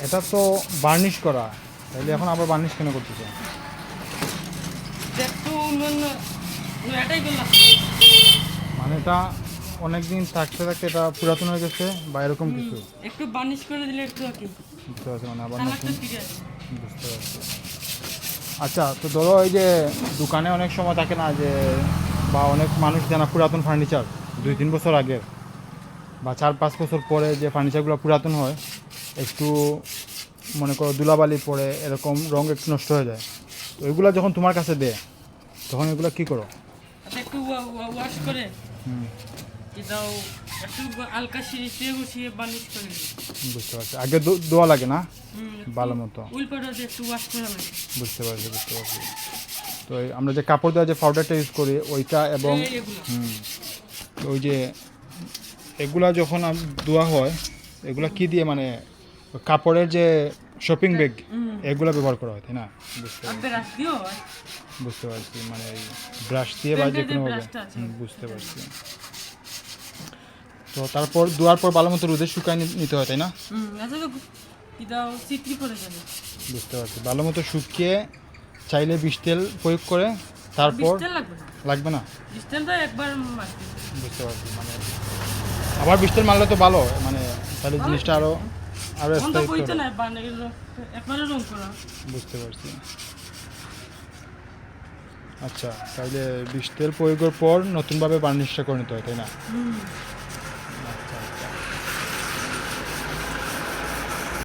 এটা তো বার্নিশ করা, তাইলে এখন আবার বার্নিশ কেন করতেছে? একটু এটাই করলাম। মানে এটা অনেক দিন থাকতে থাকতে এটা পুরাতন হয়ে গেছে বা এরকম কিছু? একটু বার্নিশ করে দিলে একটু আর কি বুঝতে পারছি, মানে আবার কালারটা নতুন। ঠিক আছে। বুঝতে পারছি। আচ্ছা, তো ধরো এই যে দোকানে অনেক সময় থাকে না যে, বা অনেক মানুষ জানা পুরাতন ফার্নিচার 2-3 বছর আগের বা 4-5 বছর পরে যে ফার্নিচারগুলো পুরাতন হয়, একটু মনে করো ধুলাবালি পড়ে এরকম রঙ একটু নষ্ট হয়ে যায়, তো এগুলো যখন তোমার কাছে দেয় তখন এগুলো কী করো? আচ্ছা একটু ওয়াশ করে হুম, এটাও একটু হালকা সিঁড়িয়ে বসিয়ে বার্নিশ করে দিই। বুঝতে পারছি। আগে ধোয়া লাগে না একটু ভালো মতো? উইল পাউডার দিয়ে একটু ওয়াশ করা লাগে। বুঝতে পারছি, বুঝতে পারছি। তো এই আমরা যে কাপড় দেওয়া যে পাউডারটা ইউজ করি ওইটা, এবং এগুলো তো ওই যে এগুলা যখন ধোয়া হয়, এগুলা কি দিয়ে, মানে কাপড়ের যে শপিং ব্যাগ এগুলা ব্যবহার করা হয়, তাই না? বুঝতে আর পারছি, ব্রাশ দিও হয়। বুঝতে পারছি। মানে এই ব্রাশ দিয়ে বা যে পেন্টের যে কোনোভাবে। ব্রাশটা আছে বুঝতে পারছি। তো তারপর ধোয়ার পর ভালো মতো রোদে শুকায় নিতে হয়, তাই না? আচ্ছা তো এটাও চিত্রি করে যাবে। বুঝতে পারছি। ভালো মতো শুকিয়ে চাইলে বিষ তেল প্রয়োগ করে আর তারপর বিশ তেল লাগবে না, লাগবে না? বিশ তেলটা একবার মারতে হবে। বুঝতে পারছি। মানে আবার বিষ তেল মারলে তো ভালো হয়, মানে তাহলে জিনিসটা আরও এখন তো স্থায়িত্ব বইতে হবে। নাই বানে একবারে রং করা। বুঝতে পারছি। আচ্ছা, তাহলে বিষ তেল প্রয়োগের পর নতুনভাবে বার্নিশটা করে নিতে হয়, তাই না?